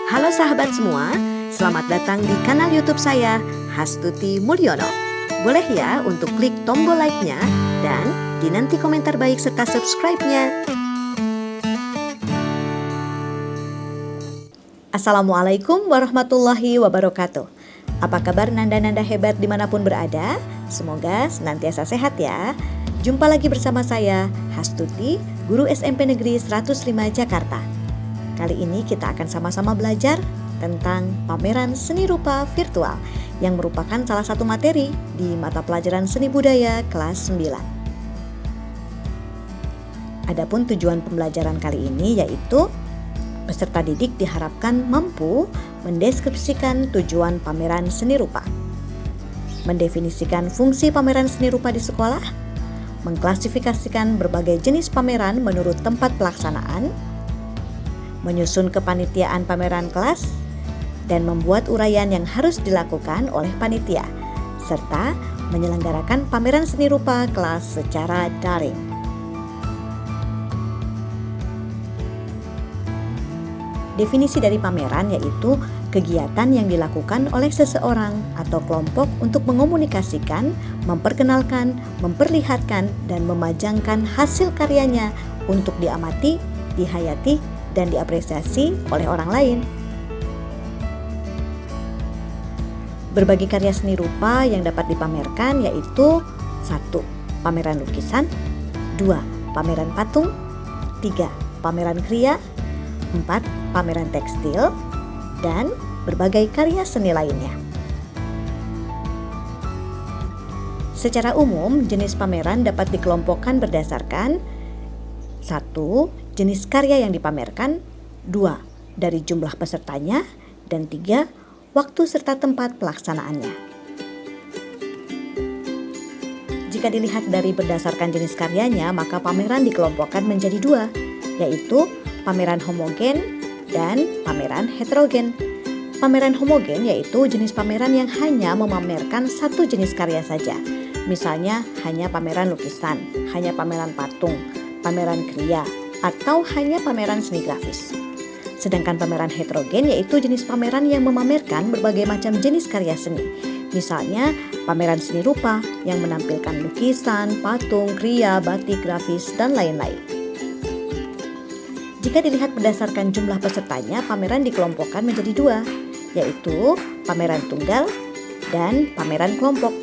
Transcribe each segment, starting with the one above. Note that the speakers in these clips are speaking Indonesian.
Halo sahabat semua, selamat datang di kanal YouTube saya, Hastuti Mulyono. Boleh ya untuk klik tombol like-nya dan dinanti komentar baik serta subscribe-nya. Assalamualaikum warahmatullahi wabarakatuh. Apa kabar nanda-nanda hebat dimanapun berada? Semoga senantiasa sehat ya. Jumpa lagi bersama saya, Hastuti, Guru SMP Negeri 105 Jakarta. Kali ini kita akan sama-sama belajar tentang pameran seni rupa virtual yang merupakan salah satu materi di mata pelajaran seni budaya kelas 9. Adapun tujuan pembelajaran kali ini yaitu peserta didik diharapkan mampu mendeskripsikan tujuan pameran seni rupa, mendefinisikan fungsi pameran seni rupa di sekolah, mengklasifikasikan berbagai jenis pameran menurut tempat pelaksanaan, menyusun kepanitiaan pameran kelas, dan membuat uraian yang harus dilakukan oleh panitia, serta menyelenggarakan pameran seni rupa kelas secara daring. Definisi dari pameran yaitu kegiatan yang dilakukan oleh seseorang atau kelompok untuk mengomunikasikan, memperkenalkan, memperlihatkan, dan memajangkan hasil karyanya untuk diamati, dihayati, dan diapresiasi oleh orang lain. Berbagai karya seni rupa yang dapat dipamerkan yaitu 1. Pameran lukisan, 2. Pameran patung, 3. Pameran kriya, 4. Pameran tekstil, dan berbagai karya seni lainnya. Secara umum, jenis pameran dapat dikelompokkan berdasarkan 1. Jenis karya yang dipamerkan, 2. Dari jumlah pesertanya, dan 3. Waktu serta tempat pelaksanaannya. Jika dilihat dari berdasarkan jenis karyanya, maka pameran dikelompokkan menjadi 2, yaitu pameran homogen dan pameran heterogen. Pameran homogen yaitu jenis pameran yang hanya memamerkan satu jenis karya saja. Misalnya hanya pameran lukisan, hanya pameran patung, pameran kriya, atau hanya pameran seni grafis. Sedangkan pameran heterogen yaitu jenis pameran yang memamerkan berbagai macam jenis karya seni. Misalnya pameran seni rupa yang menampilkan lukisan, patung, kriya, batik, grafis, dan lain-lain. Jika dilihat berdasarkan jumlah pesertanya, pameran dikelompokkan menjadi 2, yaitu pameran tunggal dan pameran kelompok.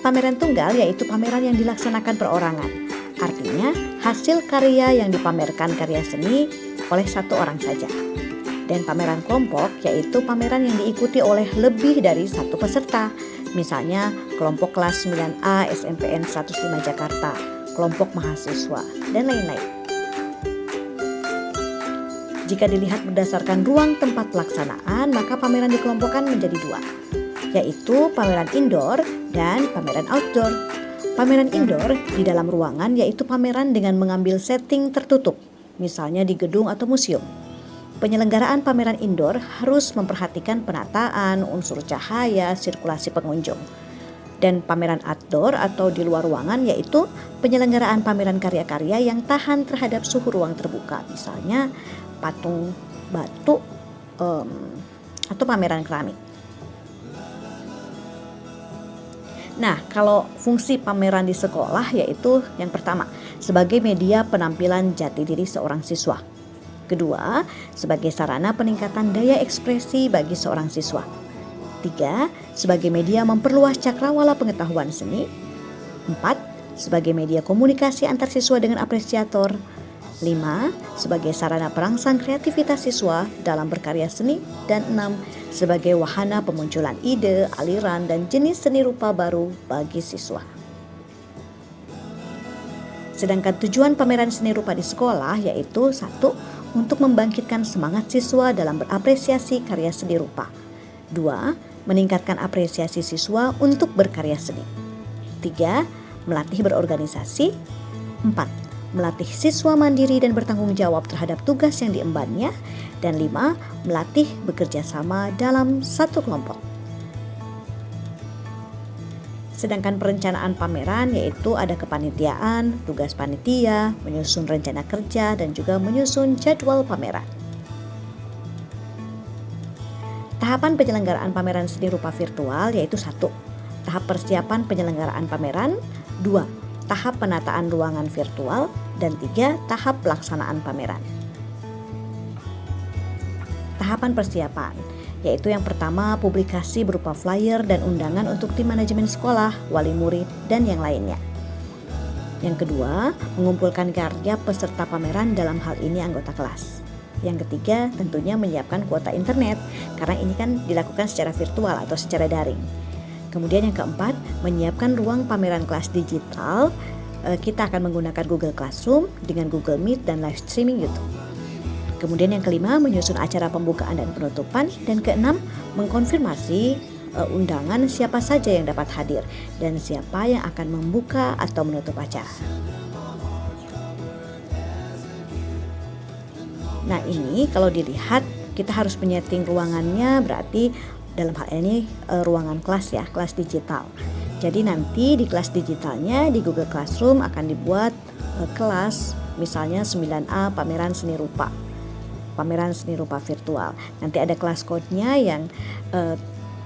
Pameran tunggal yaitu pameran yang dilaksanakan perorangan. Artinya, hasil karya yang dipamerkan karya seni oleh satu orang saja. Dan pameran kelompok yaitu pameran yang diikuti oleh lebih dari satu peserta. Misalnya, kelompok kelas 9A SMPN 105 Jakarta, kelompok mahasiswa, dan lain-lain. Jika dilihat berdasarkan ruang tempat pelaksanaan, maka pameran dikelompokkan menjadi 2, yaitu pameran indoor dan pameran outdoor. Pameran indoor di dalam ruangan yaitu pameran dengan mengambil setting tertutup, misalnya di gedung atau museum. Penyelenggaraan pameran indoor harus memperhatikan penataan, unsur cahaya, sirkulasi pengunjung. Dan pameran outdoor atau di luar ruangan yaitu penyelenggaraan pameran karya-karya yang tahan terhadap suhu ruang terbuka, misalnya patung batu atau pameran keramik. Nah, kalau fungsi pameran di sekolah yaitu yang pertama, sebagai media penampilan jati diri seorang siswa. Kedua, sebagai sarana peningkatan daya ekspresi bagi seorang siswa. 3, sebagai media memperluas cakrawala pengetahuan seni. 4, sebagai media komunikasi antar siswa dengan apresiator. 5, sebagai sarana perangsang kreativitas siswa dalam berkarya seni. Dan 6, sebagai wahana pemunculan ide, aliran, dan jenis seni rupa baru bagi siswa. Sedangkan tujuan pameran seni rupa di sekolah yaitu 1, untuk membangkitkan semangat siswa dalam berapresiasi karya seni rupa. 2, meningkatkan apresiasi siswa untuk berkarya seni. 3, melatih berorganisasi. 4, melatih siswa mandiri dan bertanggung jawab terhadap tugas yang diembannya. Dan 5, melatih bekerja sama dalam satu kelompok. Sedangkan perencanaan pameran yaitu ada kepanitiaan, tugas panitia, menyusun rencana kerja, dan juga menyusun jadwal pameran. Tahapan penyelenggaraan pameran seni rupa virtual yaitu 1. Tahap persiapan penyelenggaraan pameran, 2. Tahap penataan ruangan virtual, dan 3. Tahap pelaksanaan pameran. Tahapan persiapan yaitu yang pertama publikasi berupa flyer dan undangan untuk tim manajemen sekolah, wali murid, dan yang lainnya. Yang kedua, mengumpulkan karya peserta pameran, dalam hal ini anggota kelas. Yang ketiga, tentunya menyiapkan kuota internet, karena ini kan dilakukan secara virtual atau secara daring. Kemudian yang keempat, menyiapkan ruang pameran kelas digital. Kita akan menggunakan Google Classroom dengan Google Meet dan live streaming YouTube. Kemudian yang kelima, menyusun acara pembukaan dan penutupan. Dan keenam, mengkonfirmasi undangan siapa saja yang dapat hadir dan siapa yang akan membuka atau menutup acara. Nah, ini kalau dilihat kita harus menyeting ruangannya, berarti dalam hal ini ruangan kelas ya, kelas digital. Jadi nanti di kelas digitalnya di Google Classroom akan dibuat kelas misalnya 9A pameran seni rupa. Pameran seni rupa virtual. Nanti ada kelas code-nya yang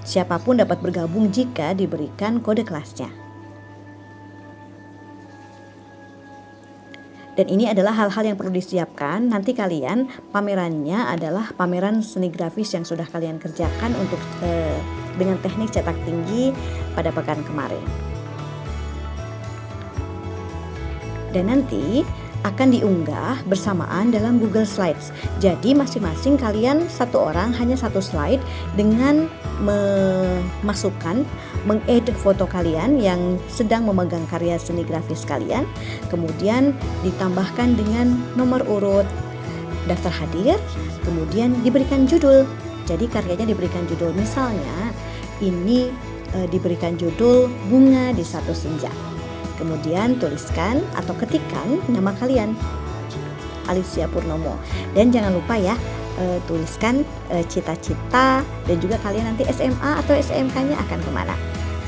siapapun dapat bergabung jika diberikan kode kelasnya. Dan ini adalah hal-hal yang perlu disiapkan. Nanti kalian pamerannya adalah pameran seni grafis yang sudah kalian kerjakan untuk dengan teknik cetak tinggi pada pekan kemarin. Dan nanti akan diunggah bersamaan dalam Google Slides. Jadi masing-masing kalian satu orang hanya satu slide dengan memasukkan, meng-edit foto kalian yang sedang memegang karya seni grafis kalian, kemudian ditambahkan dengan nomor urut, daftar hadir, kemudian diberikan judul. Jadi karyanya diberikan judul, misalnya ini diberikan judul Bunga di Satu Senja. Kemudian tuliskan atau ketikkan nama kalian, Alicia Purnomo. Dan jangan lupa ya, tuliskan cita-cita dan juga kalian nanti SMA atau SMK-nya akan kemana,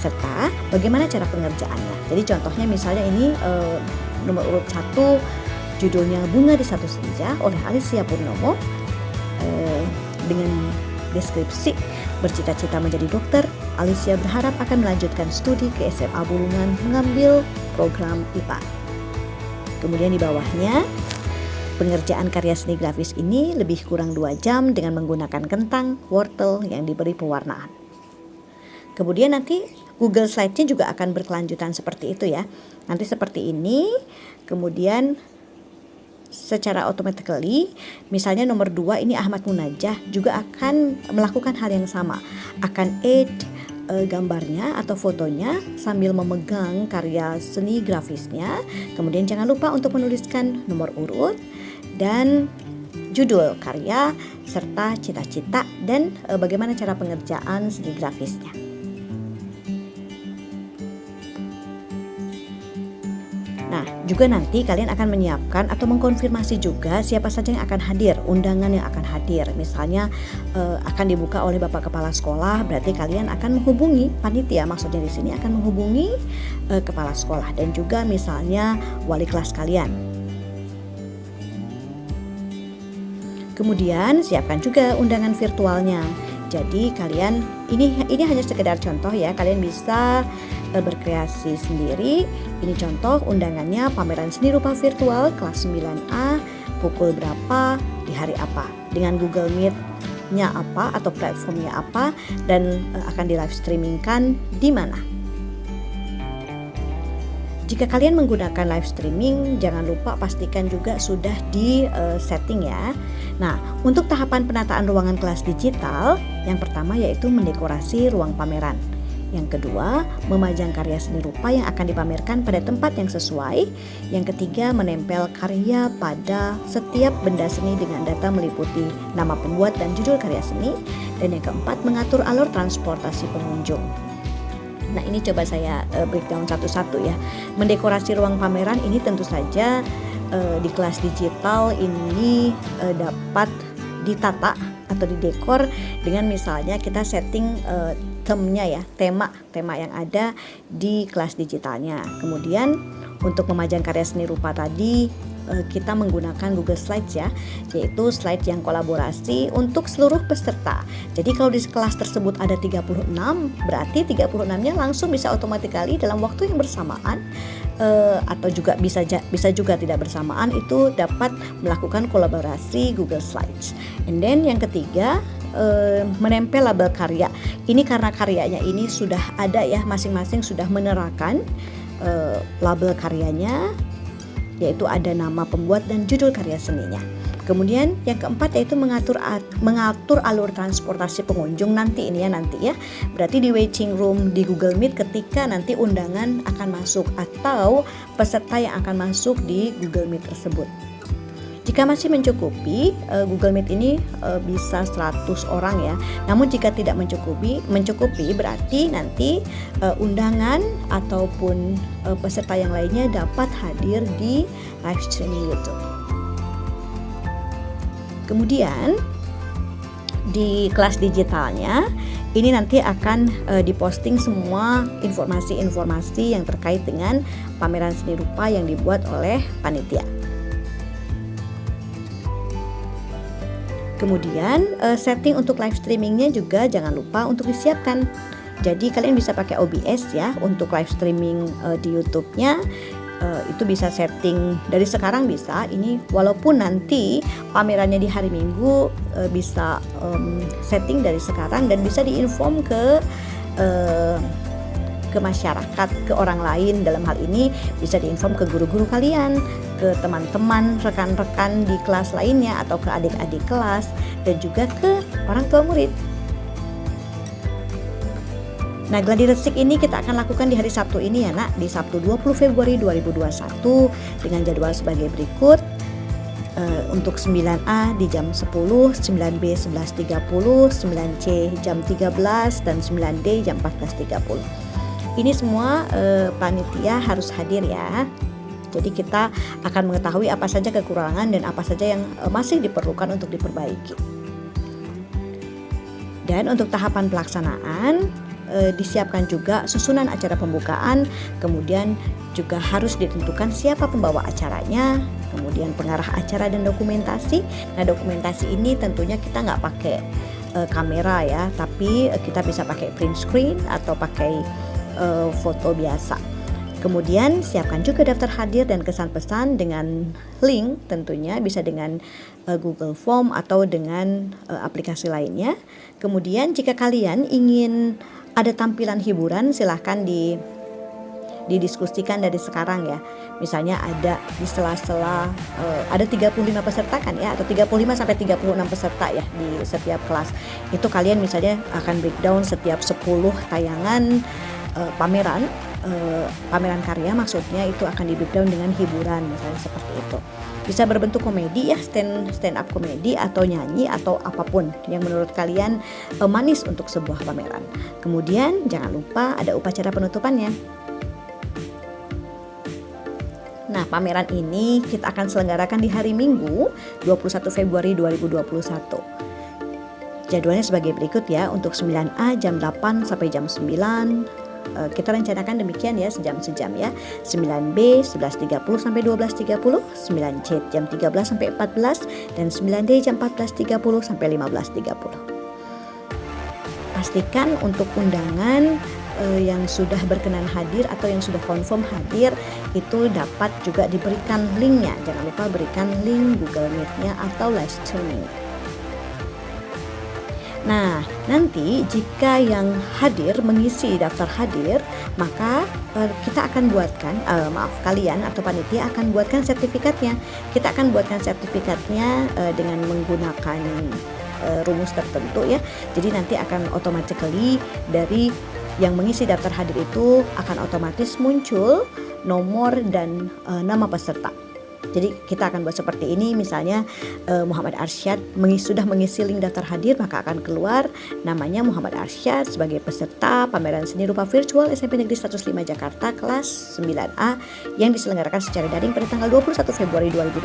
serta bagaimana cara pengerjaannya. Jadi contohnya misalnya ini nomor urut 1 judulnya Bunga di Satu Senja oleh Alicia Purnomo, dengan deskripsi bercita-cita menjadi dokter. Alicia berharap akan melanjutkan studi ke SMA Bulungan mengambil program IPA. Kemudian di bawahnya, pengerjaan karya seni grafis ini lebih kurang 2 jam dengan menggunakan kentang, wortel yang diberi pewarnaan. Kemudian nanti Google Slide-nya juga akan berkelanjutan seperti itu ya. Nanti seperti ini, kemudian secara automatically, misalnya nomor 2 ini Ahmad Munajah juga akan melakukan hal yang sama, akan add gambarnya atau fotonya sambil memegang karya seni grafisnya. Kemudian jangan lupa untuk menuliskan nomor urut dan judul karya serta cita-cita dan bagaimana cara pengerjaan seni grafisnya. Nah, juga nanti kalian akan menyiapkan atau mengkonfirmasi juga siapa saja yang akan hadir, undangan yang akan hadir. Misalnya akan dibuka oleh Bapak Kepala Sekolah, berarti kalian akan menghubungi panitia, maksudnya di sini akan menghubungi kepala sekolah dan juga misalnya wali kelas kalian. Kemudian siapkan juga undangan virtualnya. Jadi kalian ini hanya sekedar contoh ya, kalian bisa berkreasi sendiri. Ini contoh undangannya pameran seni rupa virtual kelas 9A pukul berapa di hari apa, dengan Google Meet-nya apa atau platformnya apa, dan akan di live streamingkan di mana. Jika kalian menggunakan live streaming, jangan lupa pastikan juga sudah di setting ya. Nah, untuk tahapan penataan ruangan kelas digital, yang pertama yaitu mendekorasi ruang pameran. Yang kedua, memajang karya seni rupa yang akan dipamerkan pada tempat yang sesuai. Yang ketiga, menempel karya pada setiap benda seni dengan data meliputi nama pembuat dan judul karya seni. Dan yang keempat, mengatur alur transportasi pengunjung. Nah, ini coba saya breakdown satu-satu ya. Mendekorasi ruang pameran ini tentu saja di kelas digital ini dapat ditata atau didekor dengan misalnya kita setting theme-nya ya, tema yang ada di kelas digitalnya. Kemudian untuk memajang karya seni rupa tadi kita menggunakan Google Slides ya, yaitu slide yang kolaborasi untuk seluruh peserta. Jadi kalau di kelas tersebut ada 36, berarti 36-nya langsung bisa otomatis dalam waktu yang bersamaan, atau juga bisa juga tidak bersamaan, itu dapat melakukan kolaborasi Google Slides. And then yang ketiga, menempel label karya. Ini karena karyanya ini sudah ada ya, masing-masing sudah menerapkan label karyanya, yaitu ada nama pembuat dan judul karya seninya. Kemudian yang keempat yaitu mengatur alur transportasi pengunjung nanti ya. Berarti di waiting room di Google Meet ketika nanti undangan akan masuk atau peserta yang akan masuk di Google Meet tersebut. Jika masih mencukupi, Google Meet ini bisa 100 orang ya. Namun jika tidak mencukupi berarti nanti undangan ataupun peserta yang lainnya dapat hadir di live streaming YouTube. Kemudian di kelas digitalnya ini nanti akan diposting semua informasi-informasi yang terkait dengan pameran seni rupa yang dibuat oleh panitia. Kemudian setting untuk live streamingnya juga jangan lupa untuk disiapkan. Jadi kalian bisa pakai OBS ya untuk live streaming di YouTube-nya. Itu bisa setting dari sekarang bisa. Ini walaupun nanti pamerannya di hari Minggu, bisa setting dari sekarang dan bisa diinform ke masyarakat, ke orang lain. Dalam hal ini bisa diinform ke guru-guru kalian, ke teman-teman, rekan-rekan di kelas lainnya, atau ke adik-adik kelas, dan juga ke orang tua murid. Nah, gladi resik ini kita akan lakukan di hari Sabtu ini ya nak, di Sabtu 20 Februari 2021 dengan jadwal sebagai berikut. Untuk 9A di jam 10, 9B 11.30, 9C jam 13, dan 9D jam 14.30. Ini semua panitia harus hadir ya. Jadi kita akan mengetahui apa saja kekurangan dan apa saja yang masih diperlukan untuk diperbaiki. Dan untuk tahapan pelaksanaan disiapkan juga susunan acara pembukaan, kemudian juga harus ditentukan siapa pembawa acaranya, kemudian pengarah acara dan dokumentasi. Nah, dokumentasi ini tentunya kita nggak pakai kamera ya, tapi kita bisa pakai print screen atau pakai foto biasa. Kemudian siapkan juga daftar hadir dan kesan pesan dengan link, tentunya bisa dengan Google Form atau dengan aplikasi lainnya. Kemudian jika kalian ingin ada tampilan hiburan, silahkan didiskusikan dari sekarang ya. Misalnya ada di sela-sela ada 35 peserta kan ya, atau 35 sampai 36 peserta ya di setiap kelas. Itu kalian misalnya akan breakdown setiap 10 tayangan pameran karya, maksudnya itu akan di breakdown dengan hiburan misalnya seperti itu. Bisa berbentuk komedi ya, stand up komedi atau nyanyi atau apapun yang menurut kalian manis untuk sebuah pameran. Kemudian jangan lupa ada upacara penutupannya. Nah, pameran ini kita akan selenggarakan di hari Minggu 21 Februari 2021. Jadwalnya sebagai berikut ya. Untuk 9A jam 8 sampai jam 9. Kita rencanakan demikian ya, sejam-sejam ya. 9B 11.30 sampai 12.30, 9C jam 13 sampai 14, dan 9D jam 14.30 sampai 15.30. Pastikan untuk undangan yang sudah berkenan hadir atau yang sudah confirm hadir itu dapat juga diberikan linknya. Jangan lupa berikan link Google Meet-nya atau live streaming. Nah, nanti jika yang hadir mengisi daftar hadir, maka kita akan buatkan, kalian atau panitia akan buatkan sertifikatnya. Kita akan buatkan sertifikatnya dengan menggunakan rumus tertentu ya. Jadi nanti akan automatically dari yang mengisi daftar hadir itu akan otomatis muncul nomor dan nama peserta. Jadi kita akan buat seperti ini, misalnya Muhammad Arsyad sudah mengisi link daftar hadir, maka akan keluar namanya Muhammad Arsyad sebagai peserta pameran seni rupa virtual SMP Negeri 105 Jakarta kelas 9A yang diselenggarakan secara daring pada tanggal 21 Februari 2021.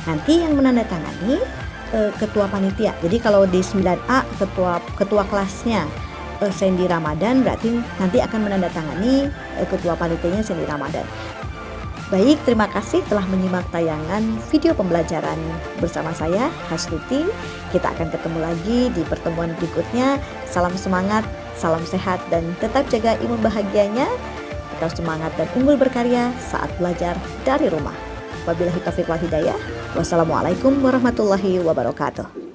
Nanti yang menandatangani ketua panitia. Jadi kalau di 9A ketua kelasnya Sandy Ramadan, berarti nanti akan menandatangani ketua panitianya Sandy Ramadan. Baik, terima kasih telah menyimak tayangan video pembelajaran bersama saya, Hasluti. Kita akan ketemu lagi di pertemuan berikutnya. Salam semangat, salam sehat, dan tetap jaga imun bahagianya. Tetap semangat dan unggul berkarya saat belajar dari rumah. Wabillahi taufiq wal hidayah. Wassalamualaikum warahmatullahi wabarakatuh.